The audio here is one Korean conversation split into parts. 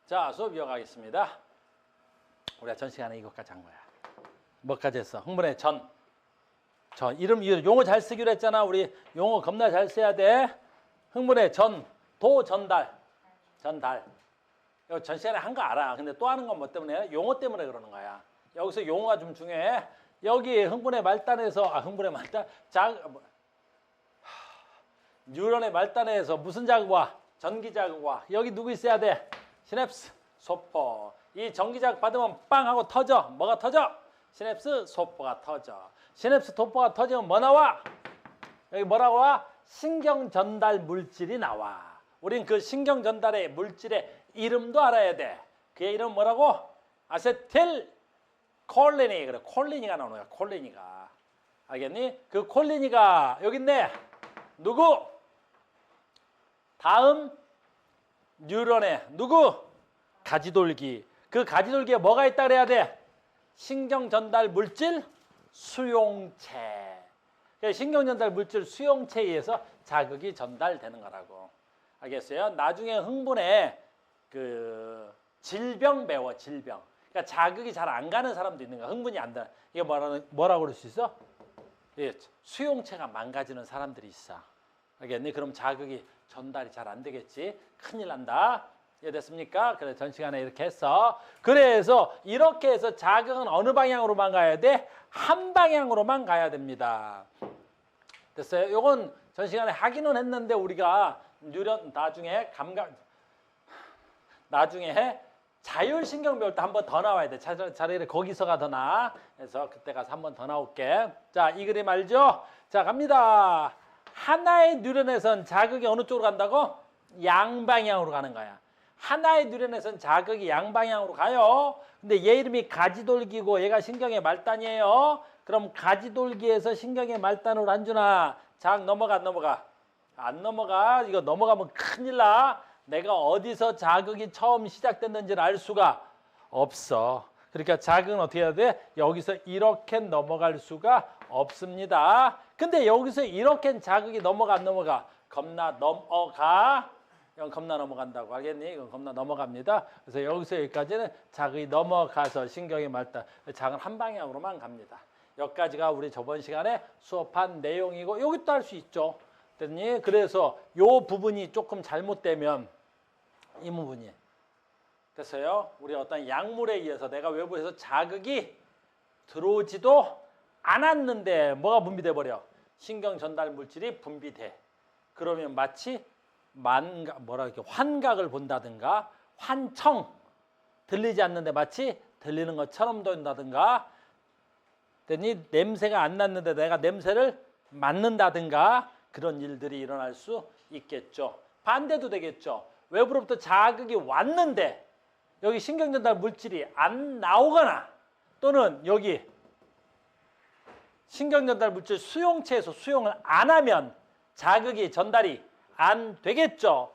자, 수업 이어가겠습니다. 우리가 전 시간에 이것까지 한 거야. 뭐까지 했어? 흥분의 전. 이름, 용어 잘 쓰기로 했잖아. 우리 용어 겁나 잘 써야 돼. 흥분의 전, 도, 전달. 전달. 이거 전 시간에 한 거 알아. 근데 또 하는 건 뭐 때문에? 용어 때문에 그러는 거야. 여기서 용어가 좀 중요해. 여기 흥분의 말단에서, 흥분의 말단, 뉴런의 말단에서 무슨 자극 와? 전기 자극 와. 여기 누구 있어야 돼? 시냅스, 소포. 이 전기 자극 받으면 빵 하고 터져. 뭐가 터져? 시냅스, 소포가 터져. 시냅스, 소포가 터지면 뭐 나와? 여기 뭐라고 와? 신경 전달 물질이 나와. 우린 그 신경 전달의 물질의 이름도 알아야 돼. 그의 이름 뭐라고? 아세틸 콜린이. 그래, 콜린이가 나오는 거야. 콜린이가. 알겠니? 그 콜린이가 여기 있네. 누구? 다음 뉴런에 누구? 가지돌기. 그 가지돌기에 뭐가 있다 그래야 돼? 신경 전달 물질 수용체. 신경 전달 물질 수용체에 의해서 자극이 전달되는 거라고. 알겠어요? 나중에 흥분에 그 질병 배워, 질병. 그러니까 자극이 잘 안 가는 사람도 있는 거야. 흥분이 안 돼. 이게 뭐라고 그럴 수 있어? 예, 수용체가 망가지는 사람들이 있어. 알겠니? 그럼 자극이 전달이 잘 안 되겠지. 큰일 난다. 이해됐습니까? 그래, 전 시간에 이렇게 했어. 그래서 이렇게 해서 자극은 어느 방향으로만 가야 돼? 한 방향으로만 가야 됩니다. 됐어요? 요건 전 시간에 하기는 했는데 우리가 나중에 자율신경 배울 때 한 번 더 나와야 돼. 자리를 거기서가 더 나아. 그래서 그때 가서 한 번 더 나올게. 자, 이 그림 알죠? 자, 갑니다. 하나의 뉴런에선 자극이 어느 쪽으로 간다고? 양방향으로 가는 거야. 하나의 뉴런에선 자극이 양방향으로 가요. 근데 얘 이름이 가지돌기고 얘가 신경의 말단이에요. 그럼 가지돌기에서 신경의 말단으로 안 주나? 자극 넘어가, 안 넘어가? 안 넘어가. 이거 넘어가면 큰일 나. 내가 어디서 자극이 처음 시작됐는지를 알 수가 없어. 그러니까 자극은 어떻게 해야 돼? 여기서 이렇게 넘어갈 수가 없습니다. 근데 여기서 이렇게 자극이 넘어가, 안 넘어가? 겁나 넘어가. 이건 겁나 넘어간다고 하겠니? 이건 겁나 넘어갑니다. 그래서 여기서 여기까지는 자극이 넘어가서 신경이 말단. 자극은 한 방향으로만 갑니다. 여기까지가 우리 저번 시간에 수업한 내용이고 여기 또 할 수 있죠. 됐니? 그래서 요 부분이 조금 잘못되면 이 부분이 됐어요. 우리 어떤 약물에 의해서 내가 외부에서 자극이 들어오지도 않았는데 뭐가 분비돼 버려? 신경 전달 물질이 분비돼. 그러면 마치 환각을 본다든가 환청 들리지 않는데 마치 들리는 것처럼 된다든가 됐니? 냄새가 안 났는데 내가 냄새를 맡는다든가 그런 일들이 일어날 수 있겠죠. 반대도 되겠죠. 외부로부터 자극이 왔는데 여기 신경전달 물질이 안 나오거나 또는 여기 신경전달 물질 수용체에서 수용을 안 하면 자극이 전달이 안 되겠죠.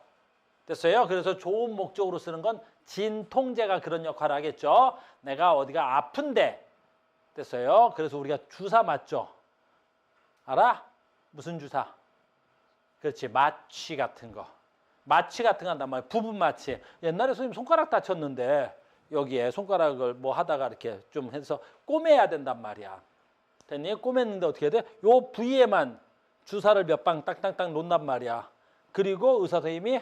됐어요? 그래서 좋은 목적으로 쓰는 건 진통제가 그런 역할을 하겠죠. 내가 어디가 아픈데 됐어요? 그래서 우리가 주사 맞죠. 알아? 무슨 주사? 그렇지, 마취 같은 거. 마취 같은 거 한단 말이야. 부분 마취. 옛날에 선생님 손가락 다쳤는데 여기에 손가락을 뭐 하다가 이렇게 좀 해서 꼬매야 된단 말이야. 됐니? 꼬맸는데 어떻게 해야 돼? 요 부위에만 주사를 몇 방 딱딱딱 놓는단 말이야. 그리고 의사 선생님이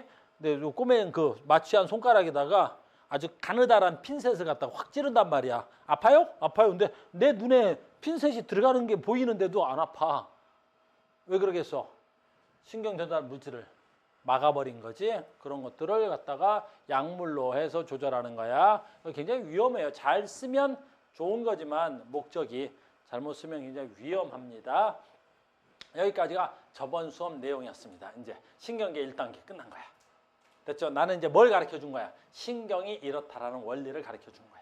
요 꼬맨 그 마취한 손가락에다가 아주 가느다란 핀셋을 갖다가 확 찌른단 말이야. 아파요? 아파요. 근데 내 눈에 핀셋이 들어가는 게 보이는데도 안 아파. 왜 그러겠어? 신경 전달 물질을 막아버린 거지. 그런 것들을 갖다가 약물로 해서 조절하는 거야. 굉장히 위험해요. 잘 쓰면 좋은 거지만 목적이 잘못 쓰면 굉장히 위험합니다. 여기까지가 저번 수업 내용이었습니다. 이제 신경계 1단계 끝난 거야. 됐죠? 나는 이제 뭘 가르쳐 준 거야? 신경이 이렇다라는 원리를 가르쳐 준 거야.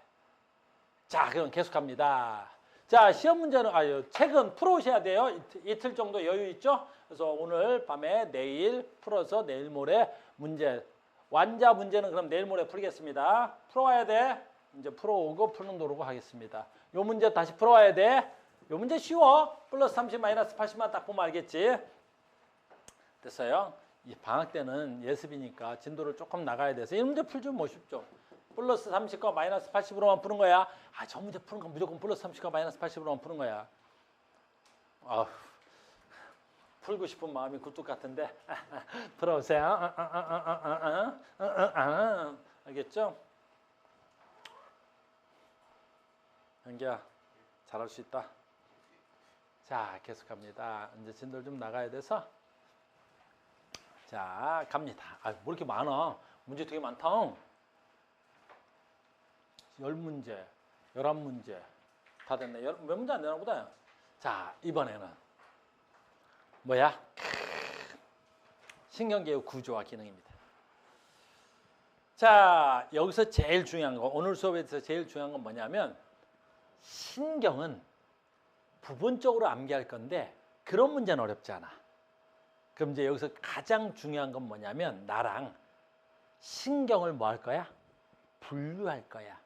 자, 그럼 계속합니다. 자, 시험 문제는, 책은 풀어오셔야 돼요. 이틀 정도 여유 있죠? 그래서 오늘 밤에 내일 풀어서 내일 모레 문제, 완자 문제는 그럼 내일 모레 풀겠습니다. 풀어와야 돼. 이제 풀어오고 푸는 도록 하겠습니다. 요 문제 다시 풀어와야 돼. 요 문제 쉬워. 플러스 30 마이너스 80만 딱 보면 알겠지? 됐어요? 이 방학 때는 예습이니까 진도를 조금 나가야 돼서 이 문제 풀 좀 뭐 쉽죠? 플러스 30과 마이너스 80으로만 푸는 거야. 아, 저 문제 푸는 건 무조건 플러스 30과 마이너스 80으로만 푸는 거야. 아, 풀고 싶은 마음이 굴뚝 같은데 들어오세요. 알겠죠? 연기야, 잘할 수 있다. 자, 계속합니다. 이제 진도를 좀 나가야 돼서 자, 갑니다. 아, 뭐 이렇게 많아? 문제 되게 많다. 10문제, 11문제 다 됐네. 몇 문제 안 되나 보다. 자, 이번에는 뭐야? 신경계의 구조와 기능입니다. 자, 여기서 제일 중요한 거, 오늘 수업에서 제일 중요한 건 뭐냐면 신경은 부분적으로 암기할 건데 그런 문제는 어렵지 않아. 그럼 이제 여기서 가장 중요한 건 뭐냐면 나랑 신경을 뭐 할 거야? 분류할 거야.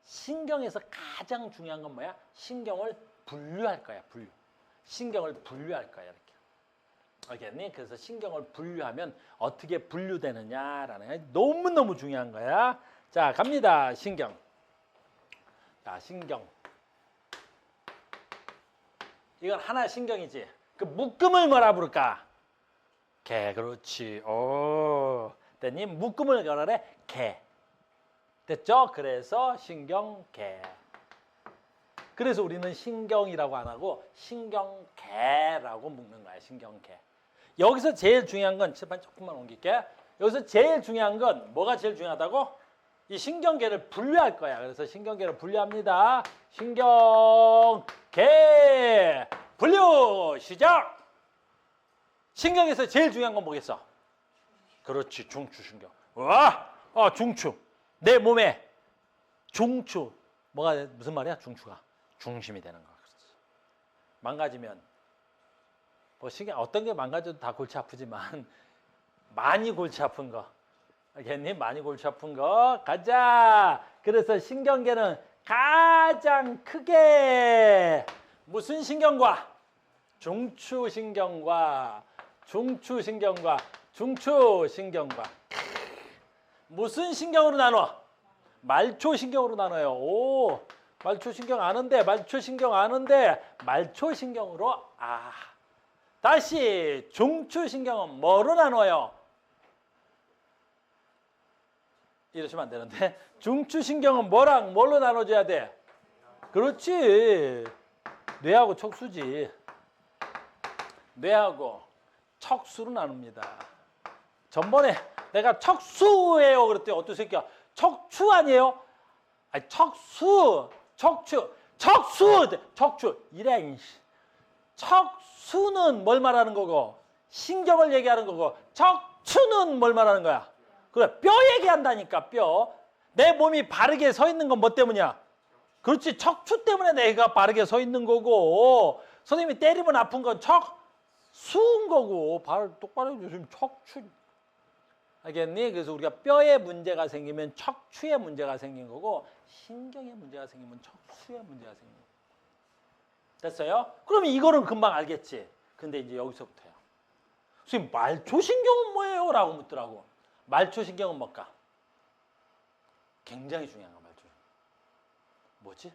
신경에서 가장 중요한 건 뭐야? 신경을 분류할 거야. 분류. 신경을 분류할 거야. 이렇게. 알겠니? 그래서 신경을 분류하면 어떻게 분류되느냐라는 게 너무너무 중요한 거야. 자, 갑니다. 신경. 자, 신경. 이건 하나의 신경이지. 그 묶음을 뭐라 부를까? 개. 그렇지. 오. 됐니? 묶음을 뭐라 그래? 개. 됐죠? 그래서 신경계. 그래서 우리는 신경이라고 안 하고 신경계라고 묶는 거야. 신경계. 여기서 제일 중요한 건 칠판 조금만 옮길게. 여기서 제일 중요한 건 뭐가 제일 중요하다고? 이 신경계를 분류할 거야. 그래서 신경계를 분류합니다. 신경계 분류 시작. 신경에서 제일 중요한 건 뭐겠어? 그렇지, 중추신경. 와, 중추. 내 몸에 중추. 뭐가 무슨 말이야? 중추가 중심이 되는 거. 그렇지. 망가지면 뭐 신경 어떤 게 망가져도 다 골치 아프지만 많이 골치 아픈 거. 알겠니? 많이 골치 아픈 거. 가자. 그래서 신경계는 가장 크게 무슨 신경과? 중추신경과 중추신경과 중추신경과 무슨 신경으로 나눠? 말초신경으로 나눠요. 오, 말초신경 아는데, 말초신경 아는데, 말초신경으로, 다시, 중추신경은 뭐로 나눠요? 이러시면 안 되는데, 중추신경은 뭐랑 뭘로 나눠줘야 돼? 그렇지. 뇌하고 척수지. 뇌하고 척수로 나눕니다. 전번에 내가 척수예요 그랬더니 어떤 새끼야 척추 아니에요? 아니 척수 이래. 척수는 뭘 말하는 거고 신경을 얘기하는 거고 척추는 뭘 말하는 거야? 그래, 뼈 얘기한다니까. 뼈. 내 몸이 바르게 서 있는 건 뭐 때문이야? 그렇지, 척추 때문에 내가 바르게 서 있는 거고 선생님이 때리면 아픈 건 척수인 거고 똑바로 해줘. 지금 척추. 알겠니? 그래서 우리가 뼈에 문제가 생기면 척추에 문제가 생긴 거고 신경에 문제가 생기면 척추에 문제가 생긴 거고. 됐어요? 그러면 이거는 금방 알겠지? 근데 이제 여기서부터요. 선생님 말초신경은 뭐예요? 라고 묻더라고. 말초신경은 뭘까? 굉장히 중요한 거 말초. 뭐지?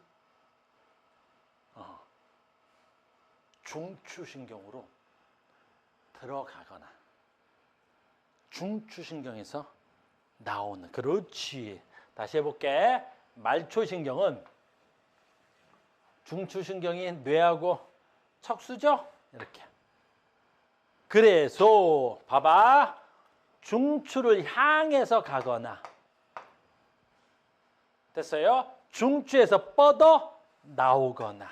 중추신경으로 들어가거나 중추신경에서 나오는. 그렇지. 다시 해볼게. 말초신경은 중추신경이 뇌하고 척수죠? 이렇게. 그래서 봐봐. 중추를 향해서 가거나 됐어요? 중추에서 뻗어 나오거나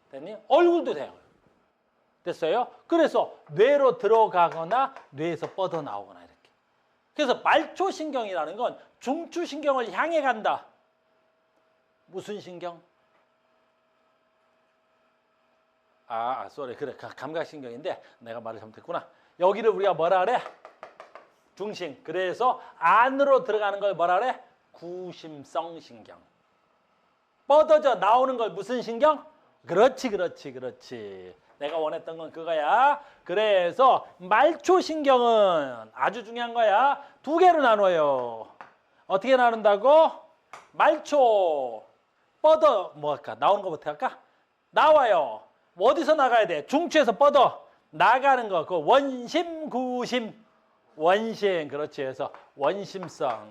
됐니? 얼굴도 돼요. 됐어요? 그래서 뇌로 들어가거나 뇌에서 뻗어 나오거나 이렇게. 그래서 말초신경이라는 건 중추신경을 향해 간다. 무슨 신경? 쏘리. 그래, 감각신경인데 내가 말을 잘못했구나. 여기를 우리가 뭐라 그래? 중심. 그래서 안으로 들어가는 걸 뭐라 그래? 구심성 신경. 뻗어져 나오는 걸 무슨 신경? 그렇지. 내가 원했던 건 그거야. 그래서 말초신경은 아주 중요한 거야. 두 개로 나눠요. 어떻게 나눈다고? 말초. 뻗어. 뭐 할까? 나오는 거부터 할까? 나와요. 어디서 나가야 돼? 중추에서 뻗어. 나가는 거. 그 원심, 구심. 원심. 그렇지. 그래서 원심성.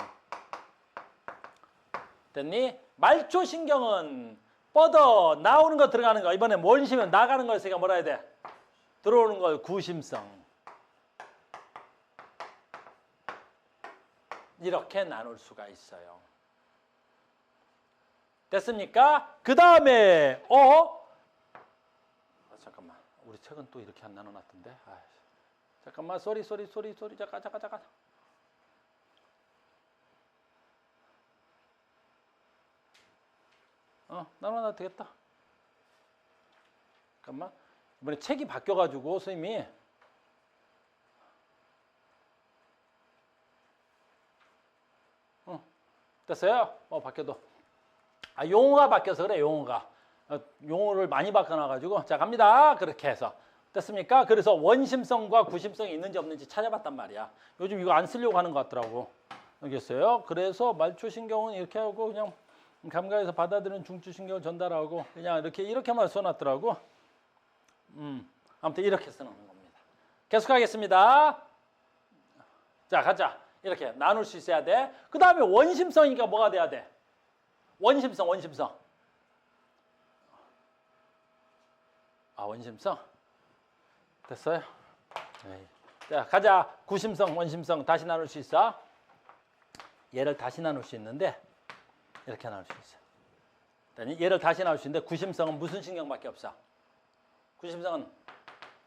됐니? 말초신경은 뻗어. 나오는 거 들어가는 거. 이번에 원심은 나가는 거였으니까 뭐라 해야 돼? 들어오는 거 구심성. 이렇게 나눌 수가 있어요. 됐습니까? 그 다음에 잠깐만. 우리 책은 또 이렇게 안 나눠놨던데. 잠깐만. 쏘리. 잠깐. 나눠놔도 되겠다. 잠깐만. 이번에 책이 바뀌어가지고 선생님이 됐어요? 바뀌어도. 용어가 바뀌어서 그래, 용어가. 용어를 많이 바꿔놔가지고. 자, 갑니다. 그렇게 해서. 됐습니까? 그래서 원심성과 구심성이 있는지 없는지 찾아봤단 말이야. 요즘 이거 안 쓰려고 하는 것 같더라고. 알겠어요? 그래서 말초신경은 이렇게 하고 그냥 감각에서 받아들이는 중추신경을 전달하고 그냥 이렇게만 써놨더라고. 아무튼 이렇게 쓰는 겁니다. 계속하겠습니다. 자, 가자. 이렇게 나눌 수 있어야 돼. 그 다음에 원심성이니까 뭐가 돼야 돼? 원심성. 원심성. 됐어요? 자, 가자. 구심성, 원심성 다시 나눌 수 있어? 얘를 다시 나눌 수 있는데 이렇게 나눌 수 있어. 얘를 다시 나눌 수 있는데 구심성은 무슨 신경밖에 없어? 구심성은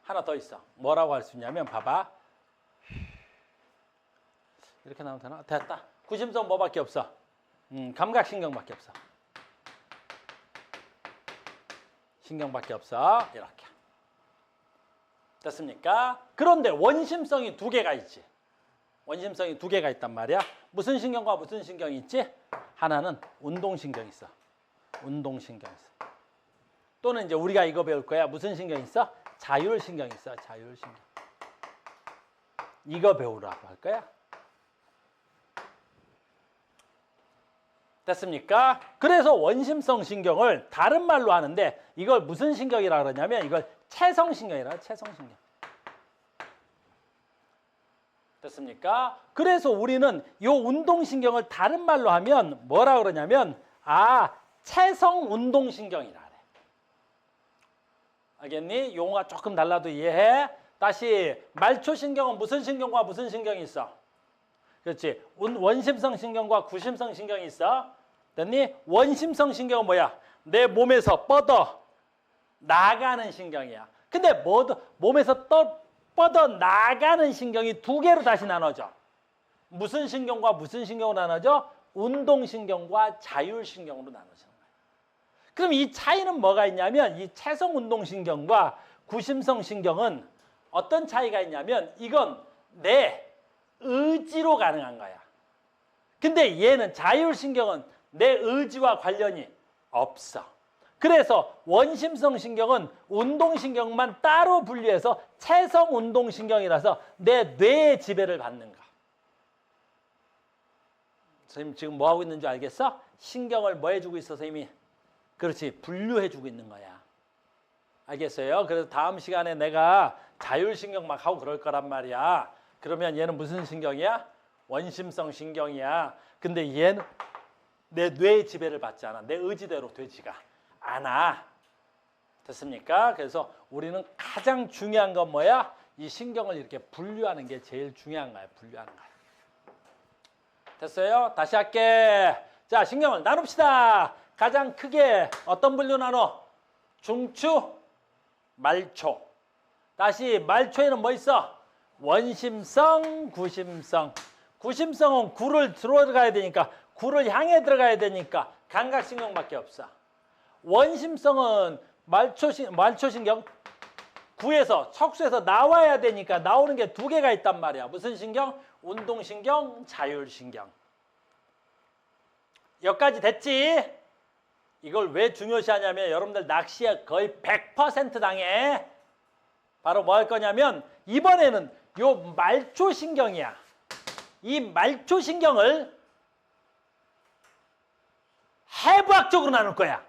하나 더 있어. 뭐라고 할 수 있냐면 봐봐. 이렇게 나오면 되나? 됐다. 구심성 뭐밖에 없어? 감각신경밖에 없어. 신경밖에 없어. 이렇게. 됐습니까? 그런데 원심성이 두 개가 있지. 원심성이 두 개가 있단 말이야. 무슨 신경과 무슨 신경이 있지? 하나는 운동신경 있어. 운동신경 있어. 또는 이제 우리가 이거 배울 거야. 무슨 신경 있어? 자율신경 있어. 자율신경. 이거 배우라고 할 거야. 됐습니까? 그래서 원심성 신경을 다른 말로 하는데 이걸 무슨 신경이라 그러냐면 이걸 체성신경이라. 체성신경. 됐습니까? 그래서 우리는 이 운동신경을 다른 말로 하면 뭐라 그러냐면 체성운동신경이라 그래. 알겠니? 용어가 조금 달라도 이해해. 다시 말초신경은 무슨 신경과 무슨 신경이 있어? 그렇지. 원심성 신경과 구심성 신경이 있어. 됐니? 원심성 신경은 뭐야? 내 몸에서 뻗어 나가는 신경이야. 근데 몸에서 뻗어 나가는 신경이 두 개로 다시 나눠져. 무슨 신경과 무슨 신경으로 나눠져? 운동신경과 자율신경으로 나눠져. 그럼 이 차이는 뭐가 있냐면 이 체성운동신경과 구심성 신경은 어떤 차이가 있냐면 이건 내 의지로 가능한 거야. 근데 얘는 자율신경은 내 의지와 관련이 없어. 그래서 원심성 신경은 운동신경만 따로 분리해서 체성운동신경이라서 내 뇌의 지배를 받는 거. 선생님 지금 뭐 하고 있는 줄 알겠어? 신경을 뭐 해주고 있어 선생님이? 그렇지, 분류해주고 있는 거야. 알겠어요? 그래서 다음 시간에 내가 자율신경 막 하고 그럴 거란 말이야. 그러면 얘는 무슨 신경이야? 원심성 신경이야. 근데 얘는 내 뇌의 지배를 받지 않아. 내 의지대로 되지가 않아. 됐습니까? 그래서 우리는 가장 중요한 건 뭐야? 이 신경을 이렇게 분류하는 게 제일 중요한 거야. 분류하는 거야. 됐어요? 다시 할게. 자, 신경을 나눕시다. 가장 크게 어떤 분류 나눠? 중추, 말초. 다시 말초에는 뭐 있어? 원심성, 구심성. 구심성은 구를 들어가야 되니까 구를 향해 들어가야 되니까 감각신경밖에 없어. 원심성은 말초신경 구에서 척수에서 나와야 되니까 나오는 게 두 개가 있단 말이야. 무슨 신경? 운동신경, 자율신경. 여기까지 됐지? 이걸 왜 중요시하냐면 여러분들 낚시에 거의 100% 당해. 바로 뭐 할 거냐면 이번에는 요 말초신경이야. 이 말초신경을 해부학적으로 나눌 거야.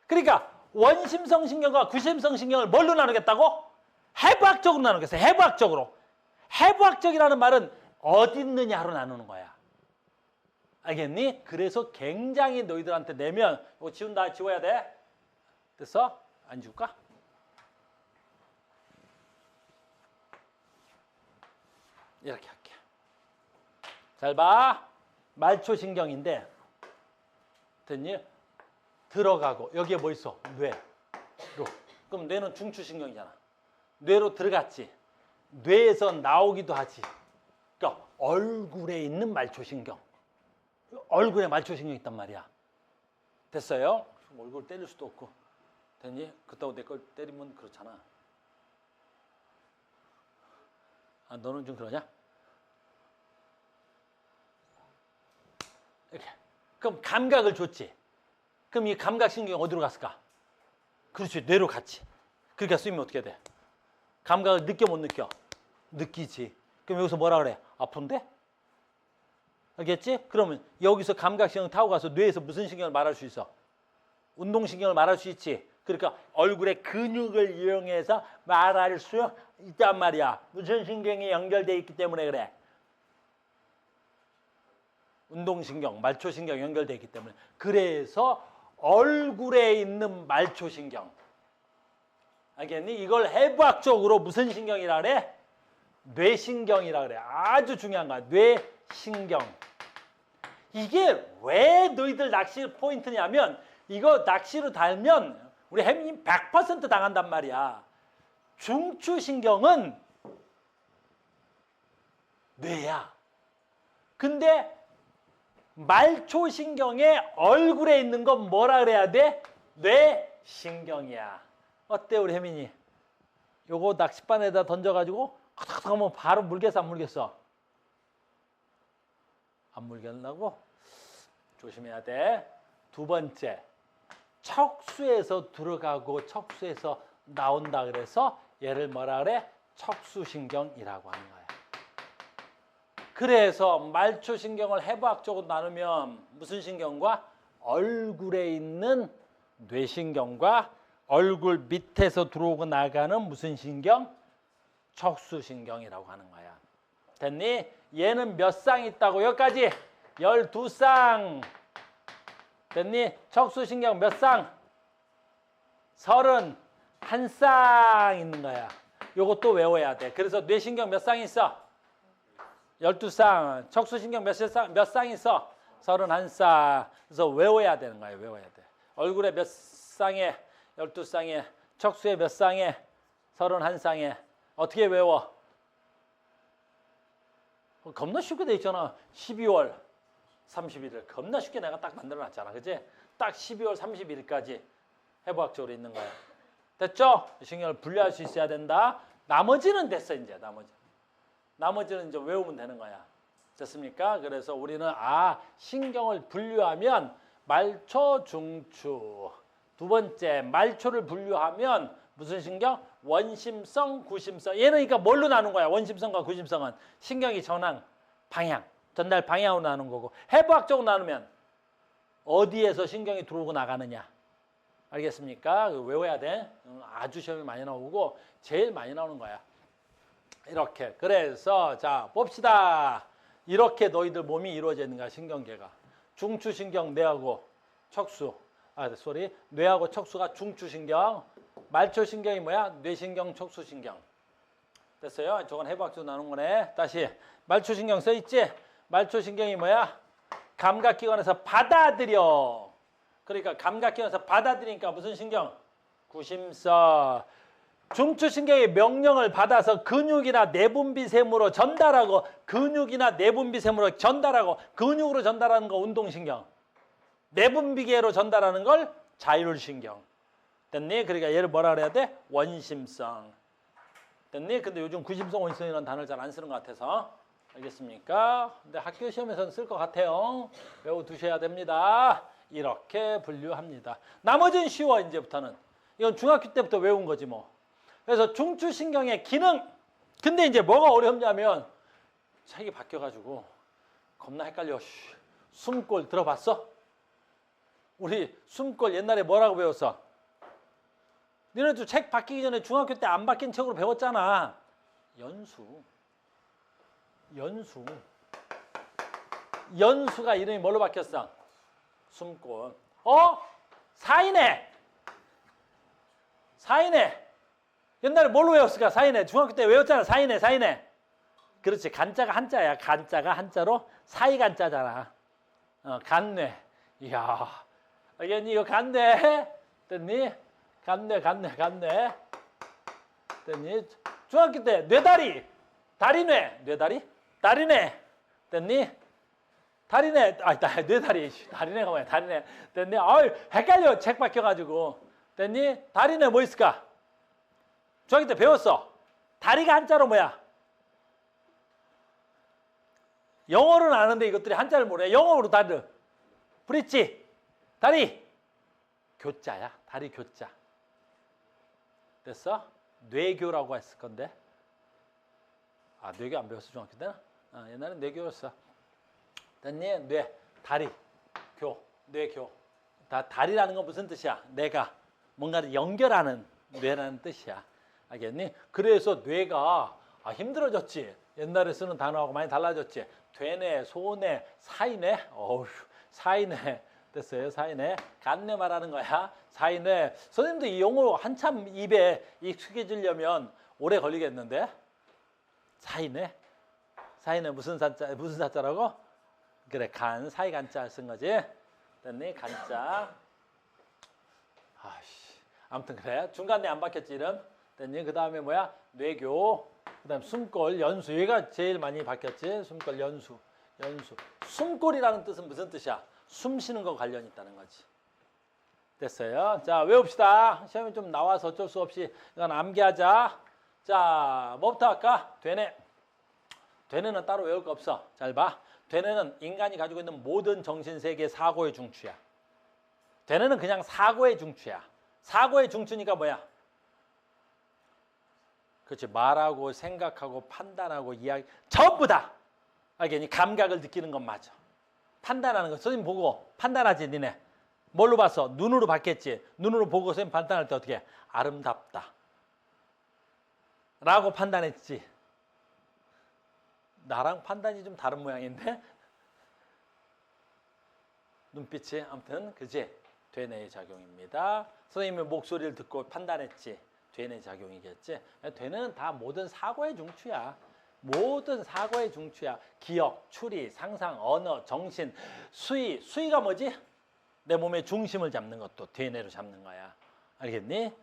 그러니까 원심성 신경과 구심성 신경을 뭘로 나누겠다고? 해부학적으로 나누겠어. 해부학적으로. 해부학적이라는 말은 어디 있느냐로 나누는 거야. 알겠니? 그래서 굉장히 너희들한테 내면 이거 지운다. 지워야 돼. 됐어? 안 지울까? 이렇게 할게. 잘 봐. 말초신경인데 됐니? 들어가고 여기에 뭐 있어? 뇌로. 그럼 뇌는 중추신경이잖아. 뇌로 들어갔지. 뇌에서 나오기도 하지. 그러니까 얼굴에 있는 말초신경. 얼굴에 말초신경이 있단 말이야. 됐어요? 얼굴 때릴 수도 없고. 됐니? 그렇다고 내 걸 때리면 그렇잖아. 아, 너는 좀 그러냐? 이렇게. 그럼 감각을 줬지. 그럼 이 감각신경이 어디로 갔을까? 그렇지, 뇌로 갔지. 그러니까 쓰이면 어떻게 돼? 감각을 느껴 못 느껴? 느끼지. 그럼 여기서 뭐라 그래? 아픈데? 알겠지? 그러면 여기서 감각신경 타고 가서 뇌에서 무슨 신경을 말할 수 있어? 운동신경을 말할 수 있지. 그러니까 얼굴의 근육을 이용해서 말할 수 있단 말이야. 무슨 신경이 연결되어 있기 때문에 그래? 운동신경, 말초신경 연결되어 있기 때문에. 그래서 얼굴에 있는 말초신경. 알겠니? 이걸 해부학적으로 무슨 신경이라 그래? 뇌신경이라 그래. 아주 중요한 거야. 뇌신경. 이게 왜 너희들 낚시 포인트냐면 이거 낚시로 달면 우리 햄님 100% 당한단 말이야. 중추신경은 뇌야. 근데 말초신경의 얼굴에 있는 건 뭐라 그래야 돼? 뇌신경이야. 어때 우리 혜민이? 요거 낚싯바늘에다 던져가지고 하면 바로 물겠어 안 물겠어? 안 물겠다고? 조심해야 돼. 두 번째, 척수에서 들어가고 척수에서 나온다 그래서 얘를 뭐라 그래? 척수신경이라고 하는 거야. 그래서 말초신경을 해부학적으로 나누면 무슨 신경과? 얼굴에 있는 뇌신경과 얼굴 밑에서 들어오고 나가는 무슨 신경? 척수신경이라고 하는 거야. 됐니? 얘는 몇 쌍 있다고? 여기까지 12쌍. 됐니? 척수신경 몇 쌍? 31쌍 있는 거야. 요것도 외워야 돼. 그래서 뇌신경 몇 쌍 있어? 12쌍. 척수신경 몇 쌍 있어? 31쌍. 그래서 외워야 되는 거야. 외워야 돼. 얼굴에 몇 쌍에 12쌍에 척수에 몇 쌍에 31쌍에 어떻게 외워? 겁나 쉽게 돼 있잖아. 12월 31일 겁나 쉽게 내가 딱 만들어놨잖아. 그치? 딱 12월 31일까지 해부학적으로 있는 거야. 됐죠? 신경을 분리할 수 있어야 된다. 나머지는 됐어 이제. 나머지는 이제 외우면 되는 거야. 됐습니까? 그래서 우리는 신경을 분류하면 말초, 중추. 두 번째, 말초를 분류하면 무슨 신경? 원심성, 구심성. 얘는 그러니까 뭘로 나눈 거야? 원심성과 구심성은 신경이 전환, 방향, 전달 방향으로 나눈 거고 해부학적으로 나누면 어디에서 신경이 들어오고 나가느냐. 알겠습니까? 외워야 돼. 아주 시험이 많이 나오고 제일 많이 나오는 거야. 이렇게. 그래서 자 봅시다. 이렇게 너희들 몸이 이루어져 있는 거야. 신경계가. 중추신경, 뇌하고 척수. 뇌하고 척수가 중추신경. 말초신경이 뭐야? 뇌신경, 척수신경. 됐어요? 저건 해부학적으로 나눈 거네. 다시 말초신경 써있지? 말초신경이 뭐야? 감각기관에서 받아들여. 그러니까 감각기관에서 받아들이니까 무슨 신경? 구심성. 중추신경의 명령을 받아서 근육이나 내분비샘으로 전달하고 근육이나 내분비샘으로 전달하고 근육으로 전달하는 거 운동신경. 내분비계로 전달하는 걸 자율신경. 됐니? 그러니까 얘를 뭐라 그래야 돼? 원심성. 됐니? 근데 요즘 구심성, 원심성이라는 단어를 잘 안 쓰는 것 같아서. 알겠습니까? 근데 학교 시험에서는 쓸 것 같아요. 외워두셔야 됩니다. 이렇게 분류합니다. 나머지는 쉬워 이제부터는. 이건 중학교 때부터 외운 거지 뭐. 그래서 중추신경의 기능. 근데 이제 뭐가 어렵냐면 책이 바뀌어가지고 겁나 헷갈려. 숨골 들어봤어? 우리 숨골 옛날에 뭐라고 배웠어? 너네도 책 바뀌기 전에 중학교 때 안 바뀐 책으로 배웠잖아. 연수. 연수. 연수가 이름이 뭘로 바뀌었어? 숨골. 사인회. 사인회. 옛날에 뭘로 외웠을까? 사인회. 중학교 때 외웠잖아. 사인회, 사인회. 그렇지. 간자가 한자야. 간자가 한자로 사이간자잖아. 간뇌. 이야. 알겠니? 이거 간뇌. 됐니? 간뇌. 됐니? 중학교 때 뇌다리. 다리뇌. 뇌다리? 다리뇌. 됐니? 다리뇌. 뇌다리. 다리뇌가 뭐야? 다리뇌. 됐니? 헷갈려. 책 바뀌어가지고. 됐니? 다리뇌 뭐 있을까? 중학교 때 배웠어. 다리가 한자로 뭐야? 영어로는 아는데 이것들이 한자를 모르네. 영어로 다리. 브릿지. 다리. 교자야. 다리 교자. 됐어? 뇌교라고 했을 건데. 뇌교 안 배웠어 중학교 때는? 옛날엔 뇌교였어. 됐니? 뇌. 다리. 교. 뇌교. 다리라는 건 무슨 뜻이야? 내가 뭔가를 연결하는 뇌라는 뜻이야. 알겠니? 그래서 뇌가 힘들어졌지. 옛날에 쓰는 단어하고 많이 달라졌지. 되뇌, 소뇌, 사이뇌. 사이뇌. 됐어요. 사이뇌. 간뇌 말하는 거야. 사이뇌. 선생님도 이 용어 한참 입에 익숙해지려면 오래 걸리겠는데. 사이뇌. 사이뇌 무슨 사자라고? 그래. 사이간자 쓴 거지. 됐니? 간자. 아무튼 그래. 중간에 안 바뀌었지 이름. 됐니? 그 다음에 뭐야? 뇌교. 그 다음 숨골, 연수. 얘가 제일 많이 바뀌었지. 숨골, 연수. 숨골이라는 뜻은 무슨 뜻이야? 숨 쉬는 거 관련이 있다는 거지. 됐어요. 자, 외웁시다. 시험에 좀 나와서 어쩔 수 없이 이건 암기하자. 자, 뭐부터 할까? 되뇌. 되뇌는 따로 외울 거 없어. 잘 봐. 되뇌는 인간이 가지고 있는 모든 정신세계 사고의 중추야. 되뇌는 그냥 사고의 중추야. 사고의 중추니까 뭐야? 그렇지. 말하고 생각하고 판단하고 이야기 전부 다. 알겠니? 감각을 느끼는 건 맞아. 판단하는 거. 선생님 보고 판단하지 니네. 뭘로 봤어? 눈으로 봤겠지. 눈으로 보고 선생님 판단할 때 어떻게 해? 아름답다. 라고 판단했지. 나랑 판단이 좀 다른 모양인데? 눈빛이 아무튼 그지? 되뇌의 작용입니다. 선생님의 목소리를 듣고 판단했지. 되뇌 작용이겠지. 되뇌는 다 모든 사고의 중추야. 모든 사고의 중추야. 기억, 추리, 상상, 언어, 정신, 수위. 수위가 뭐지? 내 몸의 중심을 잡는 것도 되뇌로 잡는 거야. 알겠니?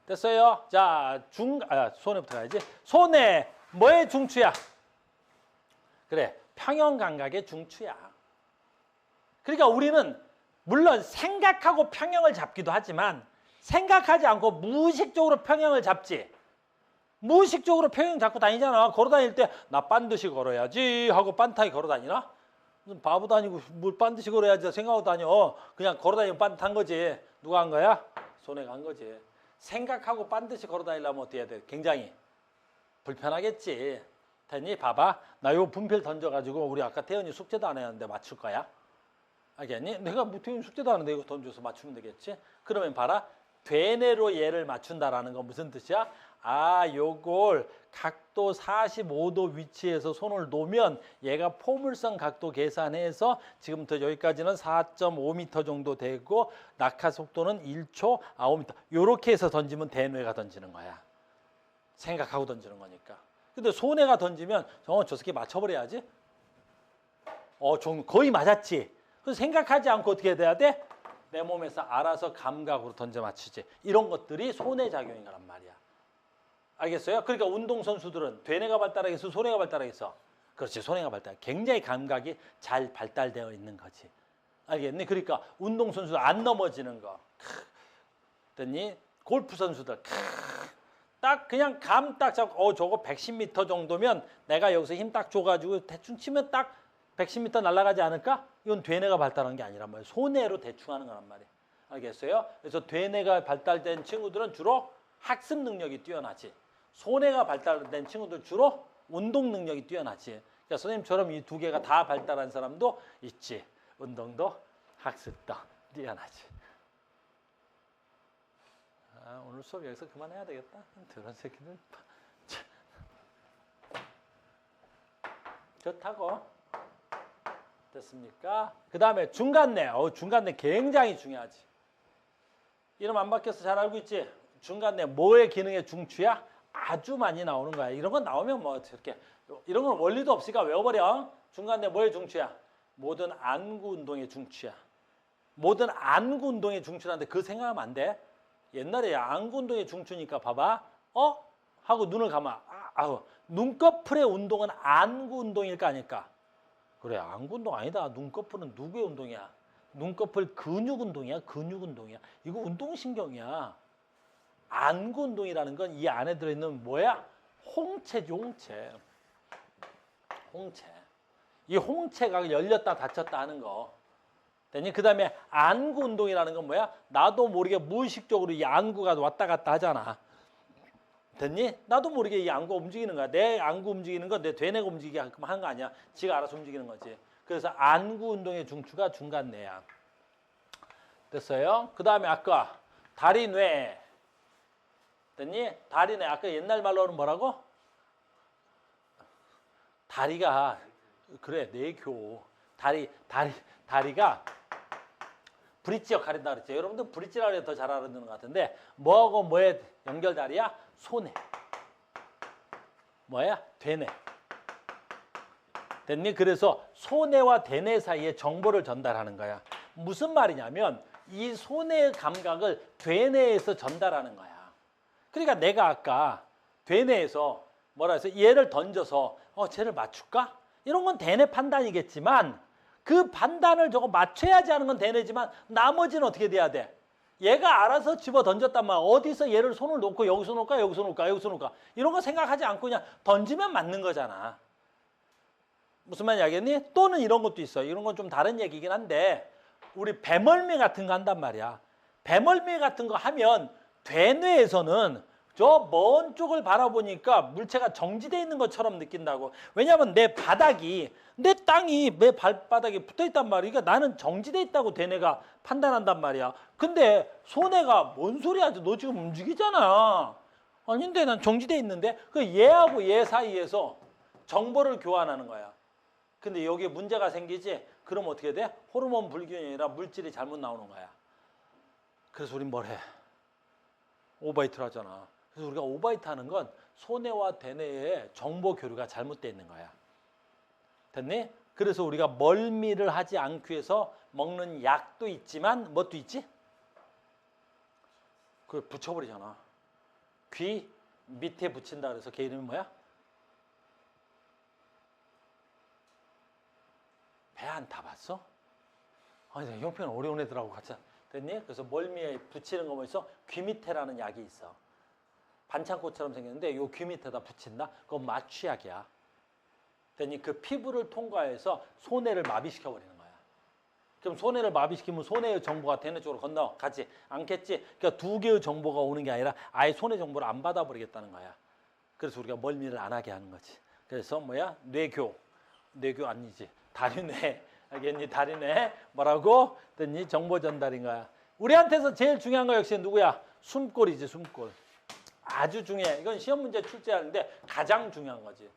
됐어요? 자, 손에부터 가야지. 손에 뭐의 중추야? 그래, 평형감각의 중추야. 그러니까 우리는 물론 생각하고 평형을 잡기도 하지만 생각하지 않고 무의식적으로 평형을 잡지. 무의식적으로 평형 잡고 다니잖아. 걸어 다닐 때 나 반드시 걸어야지 하고 반타이 걸어 다니나? 무슨 바보도 아니고 뭘 반드시 걸어야지 생각하고 다녀. 그냥 걸어 다니면 반듯한 거지. 누가 한 거야? 손해가 한 거지. 생각하고 반드시 걸어 다니려면 어떻게 해야 돼? 굉장히 불편하겠지. 됐니? 봐봐. 나 요 분필 던져가지고 우리 아까 태연이 숙제도 안 했는데 맞출 거야. 알겠니? 내가 태연이 숙제도 안 했는데 이거 던져서 맞추면 되겠지? 그러면 봐라. 되뇌로 얘를 맞춘다라는 건 무슨 뜻이야? 요걸 각도 45도 위치에서 손을 놓으면 얘가 포물선 각도 계산해서 지금부터 여기까지는 4.5m 정도 되고 낙하 속도는 1초 9m. 요렇게 해서 던지면 되뇌가 던지는 거야. 생각하고 던지는 거니까. 근데 손해가 던지면 저 새끼 맞춰버려야지. 좀 거의 맞았지. 그래서 생각하지 않고 어떻게 돼야 돼? 내 몸에서 알아서 감각으로 던져 맞추지. 이런 것들이 손해 작용인 거란 말이야. 알겠어요? 그러니까 운동선수들은 되뇌가 발달하겠어? 손해가 발달하겠어? 그렇지. 손해가 발달. 굉장히 감각이 잘 발달되어 있는 거지. 알겠니? 그러니까 운동선수들 안 넘어지는 거. 됐니? 골프선수들 딱 그냥 감 딱 잡고 저거 110m 정도면 내가 여기서 힘 딱 줘가지고 대충 치면 딱 110m 날아가지 않을까? 이건 되뇌가 발달한 게 아니란 말이에요. 손해로 대충 하는 거란 말이에요. 알겠어요? 그래서 되뇌가 발달된 친구들은 주로 학습 능력이 뛰어나지. 손해가 발달된 친구들 주로 운동 능력이 뛰어나지. 그러니까 선생님처럼 이 두 개가 다 발달한 사람도 있지. 운동도 학습도 미안하지. 오늘 수업 여기서 그만해야 되겠다. 저런 새끼들. 좋다고. 됐습니까? 그 다음에 중간내. 중간내 굉장히 중요하지. 이름 안 바뀌어서 잘 알고 있지? 중간내 뭐의 기능의 중추야? 아주 많이 나오는 거야. 이런 건 나오면 뭐 저렇게 이런 건 원리도 없으니까 외워버려. 중간내 뭐의 중추야? 모든 안구 운동의 중추야. 모든 안구 운동의 중추라는데 그 생각하면 안 돼. 옛날에 안구 운동의 중추니까 봐봐. 하고 눈을 감아. 눈꺼풀의 운동은 안구 운동일 거 아닐까? 그래, 안구 운동 아니다. 눈꺼풀은 누구의 운동이야? 눈꺼풀 근육 운동이야. 근육 운동이야. 이거 운동신경이야. 안구 운동이라는 건 이 안에 들어있는 뭐야? 홍채지, 홍채. 홍채. 이 홍채가 열렸다 닫혔다 하는 거. 됐니? 그 다음에 안구 운동이라는 건 뭐야? 나도 모르게 무의식적으로 이 안구가 왔다 갔다 하잖아. 됐니? 나도 모르게 이 안구가 움직이는 거야. 내 안구 움직이는 거 내 되뇌가 움직이게끔 하는 거 아니야. 지가 알아서 움직이는 거지. 그래서 안구 운동의 중추가 중간뇌야. 됐어요? 그 다음에 아까 다리뇌. 됐니? 다리뇌. 아까 옛날 말로는 뭐라고? 다리가 그래, 뇌교. 다리가 브릿지 역할을 한다 그랬죠. 여러분들 브릿지라고 해서 더 잘 알아듣는 것 같은데 뭐하고 뭐의 연결다리야? 소뇌. 뭐야? 되뇌. 됐니? 그래서 소뇌와 되뇌 사이에 정보를 전달하는 거야. 무슨 말이냐면 이 소뇌의 감각을 되뇌에서 전달하는 거야. 그러니까 내가 아까 되뇌에서 뭐라 해서 얘를 던져서 쟤를 맞출까? 이런 건 되뇌 판단이겠지만 그 판단을 저거 맞춰야지 하는 건 되뇌지만 나머지는 어떻게 돼야 돼? 얘가 알아서 집어 던졌단 말이야. 어디서 얘를 손을 놓고 여기서 놓을까? 여기서 놓을까? 여기서 놓을까? 이런 거 생각하지 않고 그냥 던지면 맞는 거잖아. 무슨 말인지 알겠니? 또는 이런 것도 있어. 이런 건 좀 다른 얘기긴 한데 우리 배멀미 같은 거 한단 말이야. 배멀미 같은 거 하면 되뇌에서는 저 먼 쪽을 바라보니까 물체가 정지되어 있는 것처럼 느낀다고. 왜냐하면 내 바닥이, 내 땅이 내 발바닥에 붙어 있단 말이야. 그러니까 나는 정지되어 있다고 되뇌가 판단한단 말이야. 근데 소뇌가 뭔 소리야? 너 지금 움직이잖아. 아닌데 난 정지되어 있는데. 그 얘하고 얘 사이에서 정보를 교환하는 거야. 근데 여기에 문제가 생기지? 그럼 어떻게 돼? 호르몬 불균이 아니라 물질이 잘못 나오는 거야. 그래서 우린 뭘 해? 오바이트를 하잖아. 그래서 우리가 오바이트 하는 건 소뇌와 대뇌의 정보 교류가 잘못되어 있는 거야. 됐니? 그래서 우리가 멀미를 하지 않기 위해서 먹는 약도 있지만 뭣도 있지? 그걸 붙여버리잖아. 귀 밑에 붙인다 그래서 걔 이름이 뭐야? 배 안 타봤어? 아니, 형편은 어려운 애들하고 같이 됐니? 그래서 멀미에 붙이는 거 뭐 있어? 귀 밑에라는 약이 있어. 반창고처럼 생겼는데 요 귀 밑에다 붙인다? 그건 마취약이야. 됐니? 그 피부를 통과해서 소뇌를 마비시켜버리는 거야. 그럼 소뇌를 마비시키면 소뇌의 정보가 대뇌 쪽으로 건너가지 않겠지? 그러니까 두 개의 정보가 오는 게 아니라 아예 소뇌 정보를 안 받아버리겠다는 거야. 그래서 우리가 멀미를 안 하게 하는 거지. 그래서 뭐야? 뇌교 아니지. 다리뇌. 알겠니? 다리뇌. 뭐라고? 됐니? 정보 전달인 거야. 우리한테서 제일 중요한 거 역시 누구야? 숨골이지, 숨골. 아주 중요해. 이건 시험 문제 출제하는데 가장 중요한 거지.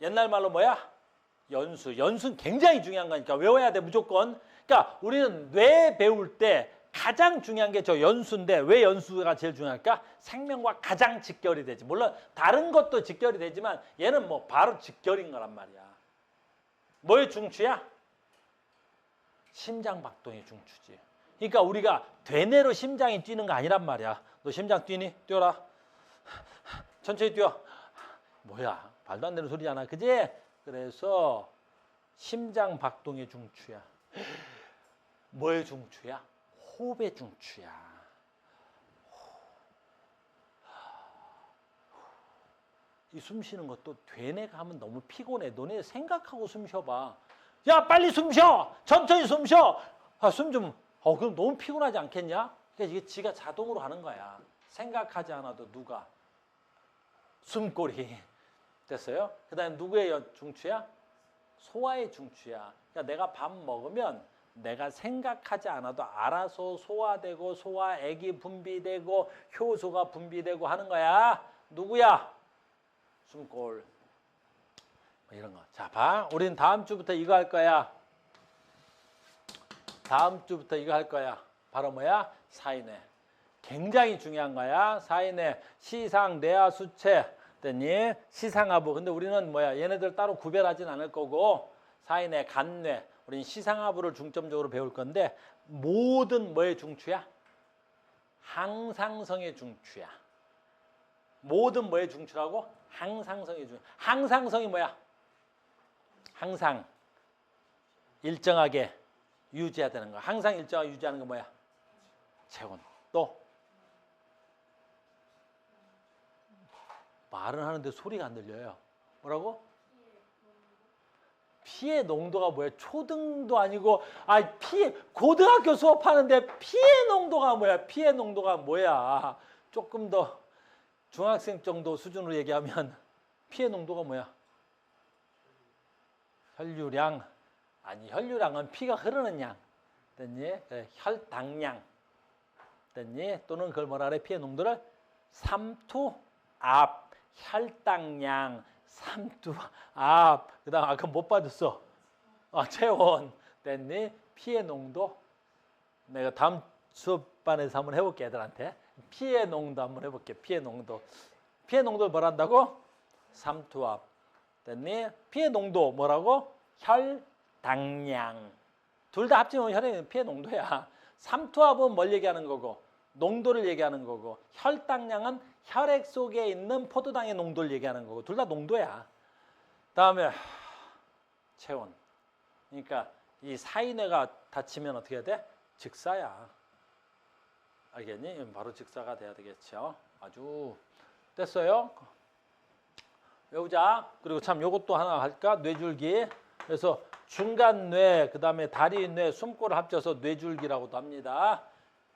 옛날 말로 뭐야? 연수. 연수는 굉장히 중요한 거니까 외워야 돼, 무조건. 그러니까 우리는 뇌 배울 때 가장 중요한 게 저 연수인데 왜 연수가 제일 중요할까? 생명과 가장 직결이 되지. 물론 다른 것도 직결이 되지만 얘는 뭐 바로 직결인 거란 말이야. 뭐의 중추야? 심장박동의 중추지. 그러니까 우리가 되뇌로 심장이 뛰는 거 아니란 말이야. 너 심장 뛰니? 뛰어라. 천천히 뛰어. 뭐야? 말도 안 되는 소리잖아. 그지? 그래서 심장박동의 중추야. 뭐의 중추야? 호흡의 중추야. 이 숨 쉬는 것도 되뇌가 하면 너무 피곤해. 너네 생각하고 숨 쉬어봐. 야, 빨리 숨 쉬어. 천천히 숨 쉬어. 숨 좀. 그럼 너무 피곤하지 않겠냐? 그러니까 이게 지가 자동으로 하는 거야. 생각하지 않아도 누가. 숨꼬리. 됐어요? 그 다음에 누구의 중추야? 소화의 중추야. 그러니까 내가 밥 먹으면 내가 생각하지 않아도 알아서 소화되고 소화액이 분비되고 효소가 분비되고 하는 거야. 누구야? 숨골. 뭐 이런 거. 자, 봐. 우린 다음 주부터 이거 할 거야. 다음 주부터 이거 할 거야. 바로 뭐야? 사인회. 굉장히 중요한 거야. 사인회, 시상, 뇌하, 수체, 됐니? 시상하부. 근데 우리는 뭐야? 얘네들 따로 구별하진 않을 거고 사인회, 간뇌. 우린 시상하부를 중점적으로 배울 건데 모든 뭐의 중추야? 항상성의 중추야. 모든 뭐의 중추라고? 항상성의 중추. 항상성이 뭐야? 항상 일정하게 유지해야 되는 거. 항상 일정하게 유지하는 거 뭐야? 체온. 또 말은 하는데 소리가 안 들려요. 뭐라고? 피의 농도가 뭐야? 초등도 아니고 고등학교 수업하는데 피의 농도가 뭐야? 피의 농도가 뭐야? 조금 더 중학생 정도 수준으로 얘기하면 피의 농도가 뭐야? 혈류량. 아니, 혈류량은 피가 흐르는 양. 됐니? 혈당량. 됐니? 또는 그걸 뭐라 그래? 피의 농도를 삼투압. 혈당량, 삼투압. 그다음 아까 못 받았어. 체온. 됐니? 피의 농도. 내가 다음 수업반에서 한번 해볼게, 애들한테. 피의 농도 한번 해볼게. 피의 농도. 피의 농도를 뭐라 한다고? 삼투압. 됐니? 피의 농도 뭐라고? 혈당량. 둘 다 합치면 혈의 피의 농도야. 삼투압은 뭘 얘기하는 거고? 농도를 얘기하는 거고, 혈당량은 혈액 속에 있는 포도당의 농도를 얘기하는 거고, 둘 다 농도야. 다음에 체온. 그러니까 이 사인회가 닫히면 어떻게 해야 돼? 즉사야. 알겠니? 바로 즉사가 돼야 되겠죠. 아주 됐어요. 외우자. 그리고 참 요것도 하나 할까? 뇌줄기. 그래서 중간뇌, 그 다음에 다리뇌, 숨골을 합쳐서 뇌줄기라고도 합니다.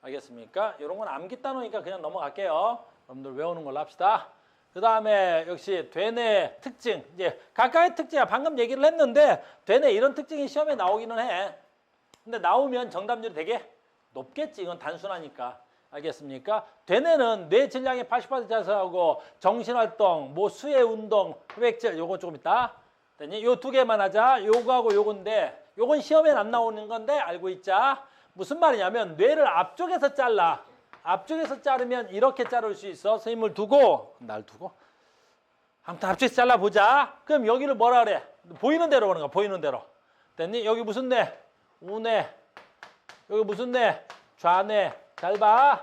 알겠습니까? 이런 건 암기 단어니까 그냥 넘어갈게요. 여러분들 외우는 걸로 합시다. 그 다음에 역시 되뇌 특징. 이제 각각의 특징이야. 방금 얘기를 했는데 되뇌 이런 특징이 시험에 나오기는 해. 근데 나오면 정답률이 되게 높겠지. 이건 단순하니까. 알겠습니까? 되뇌는 뇌 질량의 80% 차지하고 정신활동, 뭐 수해 운동, 흡액질 요거 조금 있다. 됐니? 요 두 개만 하자. 요거하고 요건데 요건 시험에 안 나오는 건데 알고 있자. 무슨 말이냐면 뇌를 앞쪽에서 잘라. 앞쪽에서 자르면 이렇게 자를 수 있어. 선생님을 두고 날 두고 아무튼 앞쪽에서 잘라보자. 그럼 여기를 뭐라 그래? 보이는 대로 보는 거야. 보이는 대로. 됐니? 여기 무슨 뇌? 우뇌. 여기 무슨 뇌? 좌뇌. 잘 봐.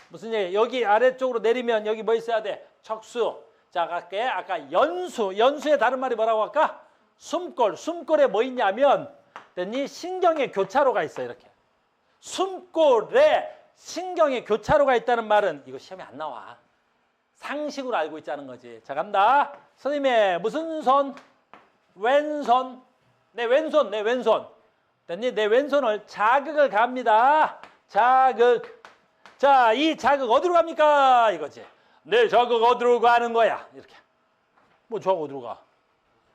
무슨 얘기? 여기 아래쪽으로 내리면 여기 뭐 있어야 돼? 척수. 자, 갈게. 아까 연수. 연수의 다른 말이 뭐라고 할까? 숨골. 숨골에 뭐 있냐면 됐니? 신경의 교차로가 있어. 이렇게. 숨골에 신경의 교차로가 있다는 말은 이거 시험에 안 나와. 상식으로 알고 있자는 거지. 자, 간다. 선생님의 무슨 손? 왼손. 내 왼손, 내 왼손. 됐니? 내 왼손을 자극을 갑니다. 자극. 자, 이 자극 어디로 갑니까? 이거지. 내 자극 어디로 가는 거야? 이렇게. 뭐 저거 어디로 가?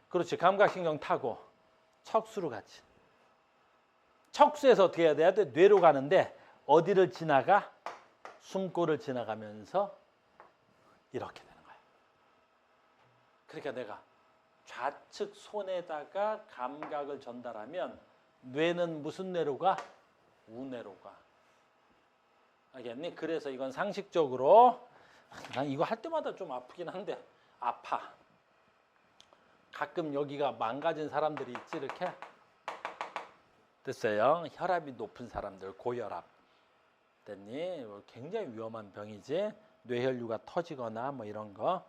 그렇지. 감각신경 타고 척수로 가지. 척수에서 어떻게 해야 돼? 뇌로 가는데 어디를 지나가? 숨골을 지나가면서 이렇게 되는 거야. 그러니까 내가 좌측 손에다가 감각을 전달하면 뇌는 무슨 뇌로 가? 우뇌로 가. 알겠니? 그래서 이건 상식적으로 난 이거 할 때마다 좀 아프긴 한데 아파. 가끔 여기가 망가진 사람들이 있지 이렇게. 됐어요. 혈압이 높은 사람들, 고혈압. 됐니? 굉장히 위험한 병이지. 뇌혈류가 터지거나 뭐 이런 거.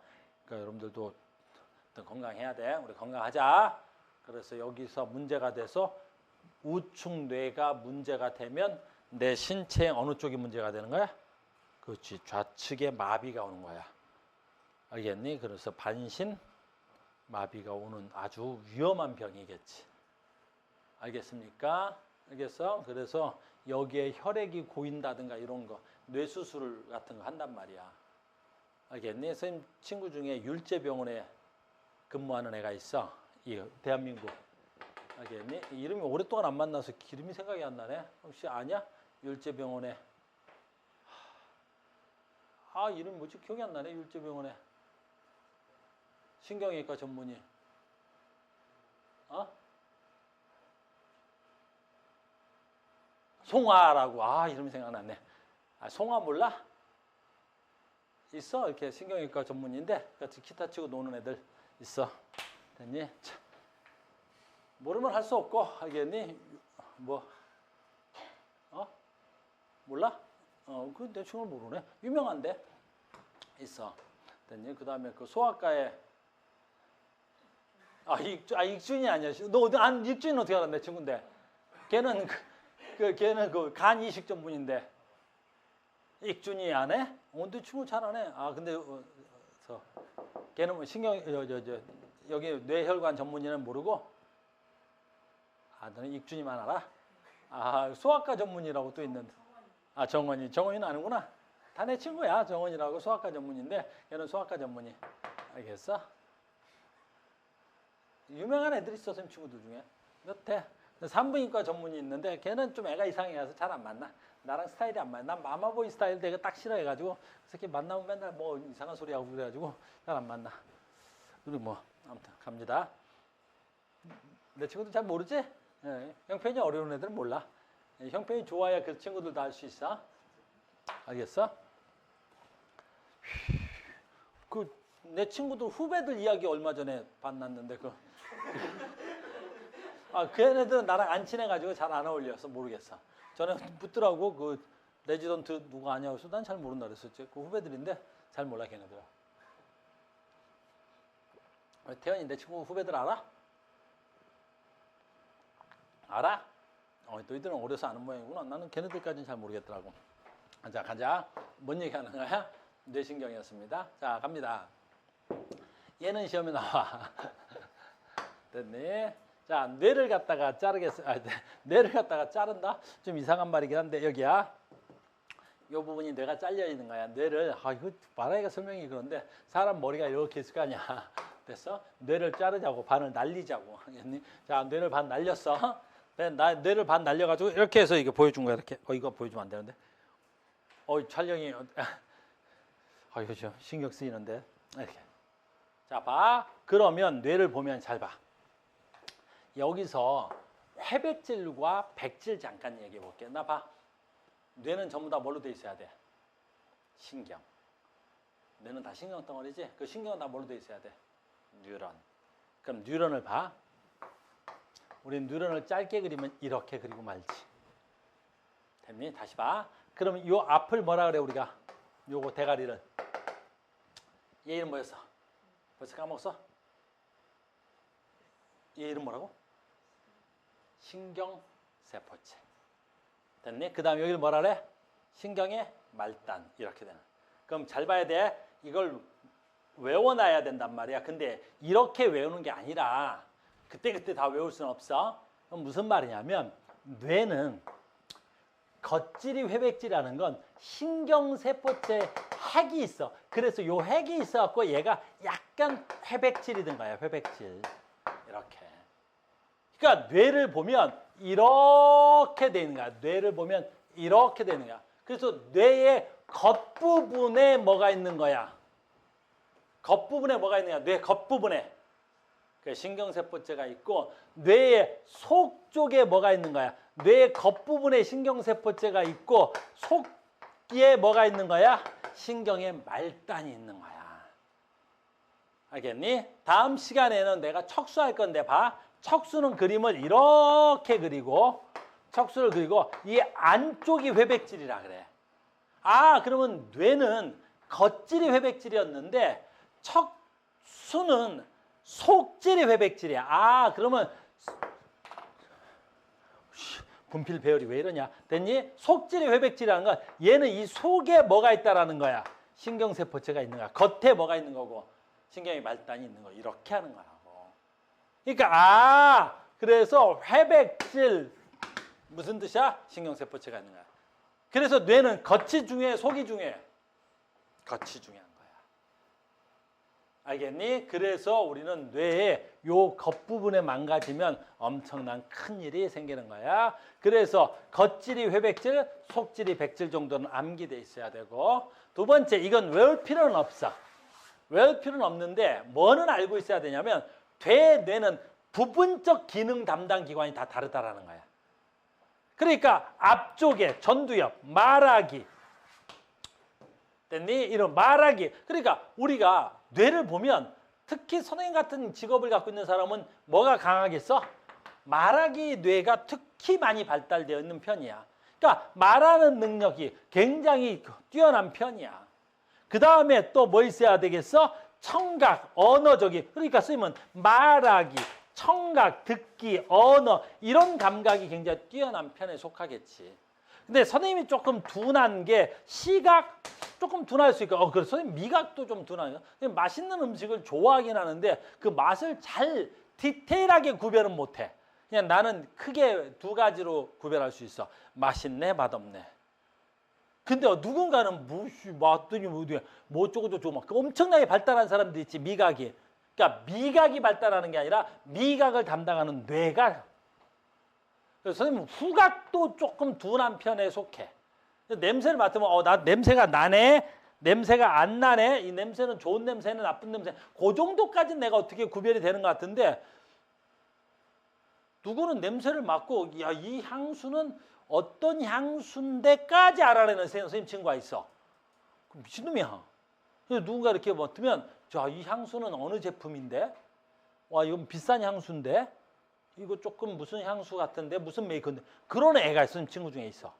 그러니까 여러분들도 건강해야 돼. 우리 건강하자. 그래서 여기서 문제가 돼서 우측 뇌가 문제가 되면 내 신체의 어느 쪽이 문제가 되는 거야? 그렇지. 좌측에 마비가 오는 거야. 알겠니? 그래서 반신 마비가 오는 아주 위험한 병이겠지. 알겠습니까? 알겠어? 그래서 여기에 혈액이 고인다든가 이런 거, 뇌수술 같은 거 한단 말이야. 알겠니? 선생님 친구 중에 율제병원에 근무하는 애가 있어. 이 대한민국 알겠니? 이름이 오랫동안 안 만나서 이름이 생각이 안 나네. 혹시 아냐? 율제병원에. 아, 이름 뭐지? 기억이 안 나네. 율제병원에. 신경외과 전문의. 어? 송아라고. 아, 이름이 생각났네. 아, 송아 몰라? 있어. 이렇게 신경외과 전문의인데 같이 기타 치고 노는 애들 있어. 됐니? 자, 모르면 할 수 없고, 알겠니? 뭐, 몰라? 그 내 친구를 모르네. 유명한데 있어. 됐니? 그 다음에 그 소아과에 익준이 아니야. 익준이는 어떻게 알아? 내 친구인데. 걔는 걔는 그 간 이식 전문인데. 익준이 안 해? 내 친구 잘 안 해. 아, 근데 걔는 뭐 여기 뇌혈관 전문의는 모르고. 아, 너는 익준이만 알아? 아, 소아과 전문의라고 또 있는데. 아, 정원이는 아는구나. 다 내 친구야. 정원이라고 소아과 전문인데 걔는 소아과 전문의. 알겠어? 유명한 애들이 있어, 쌤 친구들 중에. 몇 해. 산부인과 전문의 있는데 걔는 좀 애가 이상해서 잘 안 만나. 나랑 스타일이 안 맞아. 난 마마보이 스타일 되게 딱 싫어해가지고 그래서 만나면 맨날 뭐 이상한 소리 하고 그래가지고 잘 안 만나. 그리고 뭐 아무튼 갑니다. 내 친구들 잘 모르지? 예, 형편이 어려운 애들은 몰라. 예, 형편이 좋아야 그 친구들도 알 수 있어. 알겠어? 내 친구들 후배들 이야기 얼마 전에 만났는데 걔네들은 나랑 안 친해가지고 잘 안 어울려서 모르겠어. 전에 붙더라고 그 레지던트 누가 아냐고 해서 난 잘 모른다 그랬었지. 그 후배들인데 잘 몰라 걔네들. 태연이 내 친구 후배들 알아? 알아? 너희들은 어려서 아는 모양이구나. 나는 걔네들까지는 잘 모르겠더라고. 자, 가자. 뭔 얘기하는 거야? 뇌신경이었습니다. 자, 갑니다. 얘는 시험에 나와. 됐니? 자, 뇌를 갖다가 뇌를 갖다가 자른다? 좀 이상한 말이긴 한데, 여기야. 이 부분이 뇌가 잘려 있는 거야. 뇌를, 이거 말하기가 설명이 그런데, 사람 머리가 이렇게 있을 거 아니야. 됐어? 뇌를 자르자고, 반을 날리자고. 알겠니? 자, 뇌를 반 날렸어. 뇌를 반 날려가지고, 이렇게 해서 이거 보여준 거야, 이렇게. 이거 보여주면 안 되는데. 촬영이, 이거 좀 신경 쓰이는데. 이렇게. 자, 봐. 그러면 뇌를 보면 잘 봐. 여기서 회백질과 백질 잠깐 얘기해 볼게. 나 봐. 뇌는 전부 다 뭘로 돼 있어야 돼? 신경. 뇌는 다 신경 덩어리지? 그 신경은 다 뭘로 돼 있어야 돼? 뉴런. 그럼 뉴런을 봐. 우리 뉴런을 짧게 그리면 이렇게 그리고 말지. 됐니? 다시 봐. 그러면 요 앞을 뭐라 그래 우리가? 요거 대가리를. 얘 이름 뭐였어? 벌써 까먹었어? 얘 이름 뭐라고? 신경세포체. 됐니? 그 다음에 여기를 뭐라 그래? 신경의 말단. 이렇게 되는. 그럼 잘 봐야 돼. 이걸 외워놔야 된단 말이야. 근데 이렇게 외우는 게 아니라 그때그때 다 외울 수는 없어. 그럼 무슨 말이냐면 뇌는 겉질이 회백질이라는 건 신경세포체 핵이 있어. 그래서 요 핵이 있어갖고 얘가 약간 회백질이 된 거야. 회백질. 이렇게. 그러니까 뇌를 보면 이렇게 되는 거야. 뇌를 보면 이렇게 되는 거야. 그래서 뇌의 겉부분에 뭐가 있는 거야? 겉부분에 뭐가 있느냐? 뇌 겉부분에. 신경세포체가 있고 뇌의 속 쪽에 뭐가 있는 거야? 뇌의 겉부분에 신경세포체가 있고 속에 뭐가 있는 거야? 신경의 말단이 있는 거야. 알겠니? 다음 시간에는 내가 척수할 건데 봐. 척수는 그림을 이렇게 그리고 척수를 그리고 이 안쪽이 회백질이라 그래. 그러면 뇌는 겉질이 회백질이었는데 척수는 속질이 회백질이야. 그러면 분필 배열이 왜 이러냐? 됐니? 속질이 회백질이라는 건 얘는 이 속에 뭐가 있다라는 거야. 신경세포체가 있는 거야. 겉에 뭐가 있는 거고 신경의 말단이 있는 거. 이렇게 하는 거라고. 그러니까 그래서 회백질 무슨 뜻이야? 신경세포체가 있는 거야. 그래서 뇌는 겉이 중요해, 속이 중요해? 겉이 중요한 거야. 알겠니? 그래서 우리는 뇌의 요 겉부분에 망가지면 엄청난 큰일이 생기는 거야. 그래서 겉질이 회백질, 속질이 백질 정도는 암기돼 있어야 되고, 두 번째, 이건 외울 필요는 없어. 외울 필요는 없는데 뭐는 알고 있어야 되냐면 뇌는 부분적 기능 담당 기관이 다 다르다라는 거야. 그러니까 앞쪽에 전두엽, 말하기, 됐니? 이런 말하기. 그러니까 우리가 뇌를 보면 특히 선생님 같은 직업을 갖고 있는 사람은 뭐가 강하겠어? 말하기 뇌가 특히 많이 발달되어 있는 편이야. 그러니까 말하는 능력이 굉장히 뛰어난 편이야. 그 다음에 또 뭐 있어야 되겠어? 청각, 언어적인. 그러니까 선생님은 말하기, 청각, 듣기, 언어 이런 감각이 굉장히 뛰어난 편에 속하겠지. 근데 선생님이 조금 둔한 게 시각 조금 둔할 수 있고, 그래서 선생님 미각도 좀 둔하네요. 맛있는 음식을 좋아하긴 하는데 그 맛을 잘 디테일하게 구별은 못해. 그냥 나는 크게 두 가지로 구별할 수 있어. 맛있네, 맛없네. 근데 누군가는 맛더니 뭐 어쩌고저쩌고 막 엄청나게 발달한 사람도 있지, 미각이. 그러니까 미각이 발달하는 게 아니라 미각을 담당하는 뇌가. 그래서 선생님 후각도 조금 둔한 편에 속해. 냄새를 맡으면 나 냄새가 나네, 냄새가 안 나네, 이 냄새는 좋은 냄새는 나쁜 냄새, 그 정도까지는 내가 어떻게 구별이 되는 것 같은데, 누구는 냄새를 맡고 야, 이 향수는 어떤 향수인데까지 알아내는 선생님 친구가 있어. 미친놈이야. 그래서 누군가 이렇게 맡으면 자, 이 향수는 어느 제품인데, 와 이건 비싼 향수인데, 이거 조금 무슨 향수 같은데, 무슨 메이커인데, 그런 애가 있어, 친구 중에 있어.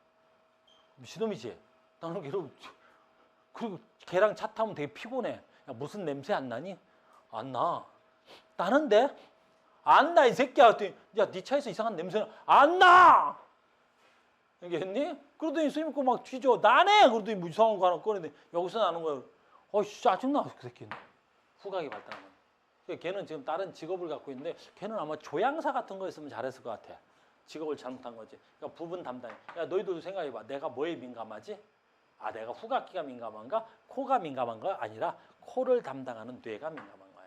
미친놈이지. 나는 그리고 걔랑 차 타면 되게 피곤해. 야, 무슨 냄새 안 나니? 안 나. 나는데? 안 나, 이 새끼야. 야, 네 차에서 이상한 냄새는 안 나! 알겠니? 그러더니 선생님 거 막 뒤져. 나네! 그러더니 뭐 이상한 거 하나 꺼내는데 여기서 나는 거야. 짜증나, 그 새끼는. 후각이 발달하는 거야. 걔는 지금 다른 직업을 갖고 있는데 걔는 아마 조향사 같은 거 했으면 잘했을 것 같아. 직업을 잘못한 거지. 그러니까 부분 담당. 야, 너희들도 생각해봐. 내가 뭐에 민감하지? 내가 후각기가 민감한가? 코가 민감한가? 아니라 코를 담당하는 뇌가 민감한 거야.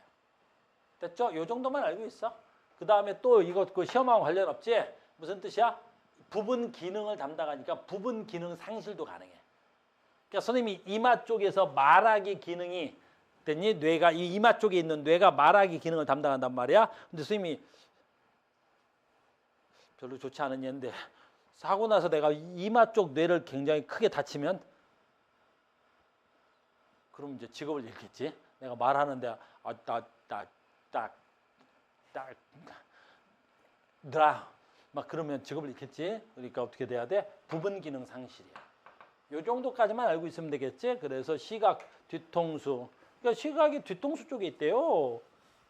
됐죠? 요 정도만 알고 있어. 그 다음에 또 이거 그 시험하고 관련 없지? 무슨 뜻이야? 부분 기능을 담당하니까 부분 기능 상실도 가능해. 그러니까 선생님이 이마 쪽에서 말하기 기능이 됐니? 뇌가 이 이마 쪽에 있는 뇌가 말하기 기능을 담당한단 말이야. 근데 선생님이 별로 좋지 않은 예인데 사고 나서 내가 이마 쪽 뇌를 굉장히 크게 다치면 그럼 이제 직업을 잃겠지. 내가 말하는데 막 그러면 직업을 잃겠지. 그러니까 어떻게 돼야 돼? 부분 기능 상실이야. 요 정도까지만 알고 있으면 되겠지. 그래서 시각, 뒤통수. 그러니까 시각이 뒤통수 쪽에 있대요.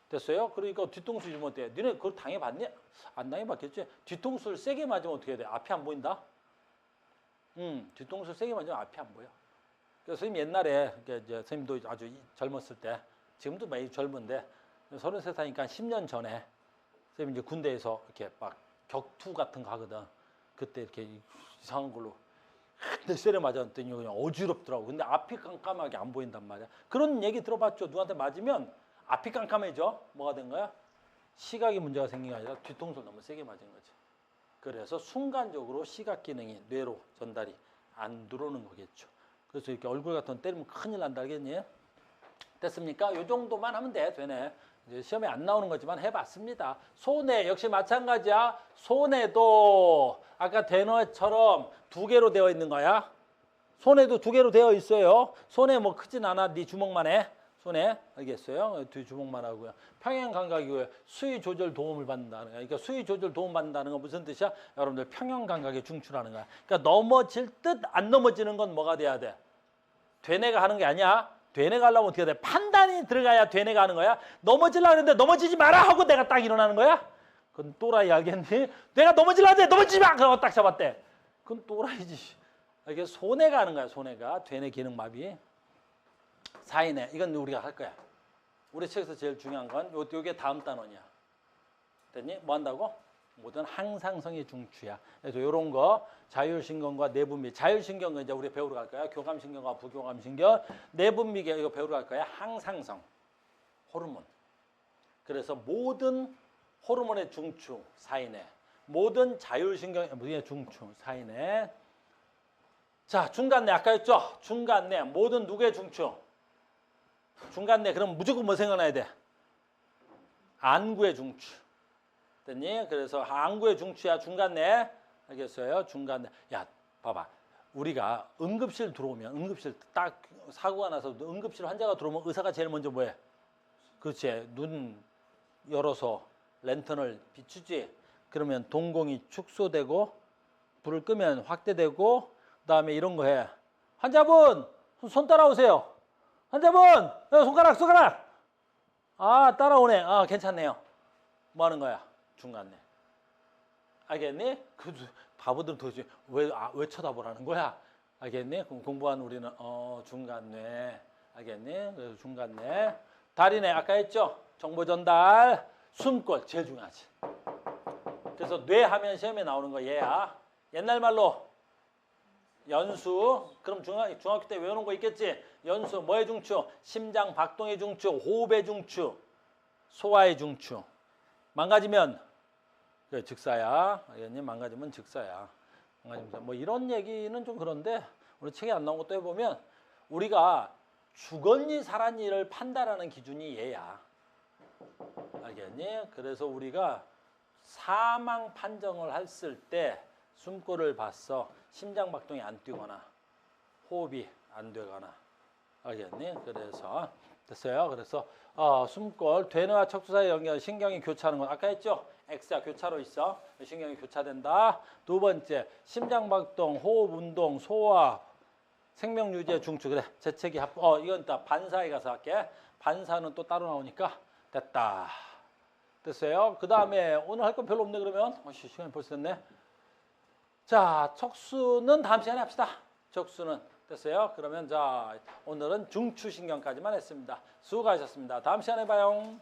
됐어요? 그러니까 뒤통수 주면 어때? 너네 그걸 당해봤니? 안 당해봤겠지? 뒤통수를 세게 맞으면 어떻게 돼? 앞이 안 보인다? 뒤통수를 세게 맞으면 앞이 안 보여. 그래서 선생님 옛날에, 이제 선생님도 아주 젊었을 때, 지금도 매일 젊은데, 33살이니까 10년 전에, 선생님 이제 군대에서 이렇게 막 격투 같은 거 하거든. 그때 이렇게 이상한 걸로 근데 세례 맞았더니 그냥 어지럽더라고. 근데 앞이 깜깜하게 안 보인단 말이야. 그런 얘기 들어봤죠? 누구한테 맞으면 앞이 깜깜해져. 뭐가 된 거야? 시각이 문제가 생긴 게 아니라 뒤통수를 너무 세게 맞은 거지. 그래서 순간적으로 시각 기능이 뇌로 전달이 안 들어오는 거겠죠. 그래서 이렇게 얼굴 같은 거 때리면 큰일 난다, 알겠니? 됐습니까? 요 정도만 하면 되네. 이제 시험에 안 나오는 거지만 해봤습니다. 손해 역시 마찬가지야. 손해도 아까 대너처럼 두 개로 되어 있는 거야. 손해도 두 개로 되어 있어요. 손해 뭐 크진 않아. 네 주먹만 해. 손해 알겠어요? 두 주먹만 하고요. 평행 감각이고요. 수위 조절 도움을 받는다는 거야. 그러니까 수위 조절 도움 받는다는 건 무슨 뜻이야? 여러분들 평행 감각에 중추라는 거야. 그러니까 넘어질 듯 안 넘어지는 건 뭐가 돼야 돼? 되뇌가 하는 게 아니야. 되뇌가 하려면 어떻게 돼? 판단이 들어가야 되뇌가 하는 거야. 넘어지려고 했는데 넘어지지 마라 하고 내가 딱 일어나는 거야? 그건 또라이 알겠니? 내가 넘어지려고 했는데 넘어지지 마! 그러고 딱 잡았대. 그건 또라이지. 이게 손해가 하는 거야. 손해가. 되뇌 기능 마비. 사인회. 이건 우리가 할 거야. 우리 책에서 제일 중요한 건 요게 다음 단원이야. 됐니? 뭐 한다고? 모든 항상성의 중추야. 그래서 이런 거 자율신경과 내분비. 자율신경은 이제 우리 배우러 갈 거야. 교감신경과 부교감신경. 내분비계 이거 배우러 갈 거야. 항상성. 호르몬. 그래서 모든 호르몬의 중추 사이네. 모든 자율신경의 중추 사이네. 자, 중간내 아까 했죠? 중간내 모든 누구의 중추? 중간내 그럼 무조건 뭐 생각나야 돼? 안구의 중추. 됐니? 그래서 안구의 중추야 중간내. 알겠어요? 중간내. 야, 봐봐. 우리가 응급실 들어오면 응급실 딱 사고가 나서 응급실 환자가 들어오면 의사가 제일 먼저 뭐해? 그렇지. 눈 열어서 랜턴을 비추지. 그러면 동공이 축소되고 불을 끄면 확대되고 그다음에 이런 거 해. 환자분 손 따라오세요. 환자분 손가락. 아 따라오네. 아 괜찮네요. 뭐 하는 거야? 중간내. 알겠니? 그 바보들은 도대체 왜 쳐다보라는 거야? 알겠니? 그럼 공부한 우리는 중간뇌. 알겠니? 그래서 중간뇌. 다리뇌 아까 했죠? 정보 전달. 숨골 제일 중요하지. 그래서 뇌 하면 시험에 나오는 거 얘야. 옛날 말로 연수. 그럼 중학교 때 외우는 거 있겠지? 연수 뭐의 중추? 심장 박동의 중추, 호흡의 중추, 소화의 중추. 망가지면 그 즉사야. 알겠니? 망가지면 즉사야. 망가지면 뭐 이런 얘기는 좀 그런데 우리 책에 안 나온 것도 해보면 우리가 죽었니 살았니를 판단하는 기준이 얘야. 알겠니? 그래서 우리가 사망 판정을 했을 때 숨골을 봤어. 심장 박동이 안 뛰거나 호흡이 안 되거나. 알겠니? 그래서 됐어요. 그래서 숨골 대뇌와 척추 사이 연결 신경이 교차하는 건 아까 했죠? X야 교차로 있어. 신경이 교차된다. 두 번째 심장 박동, 호흡 운동, 소화, 생명 유지의 중추. 그래 재채기 이건 다 반사에 가서 할게. 반사는 또 따로 나오니까 됐다. 됐어요. 그 다음에 오늘 할 건 별로 없네 그러면. 시간이 벌써 됐네. 자, 척수는 다음 시간에 합시다. 척수는 됐어요. 그러면 자 오늘은 중추신경까지만 했습니다. 수고하셨습니다. 다음 시간에 봐요.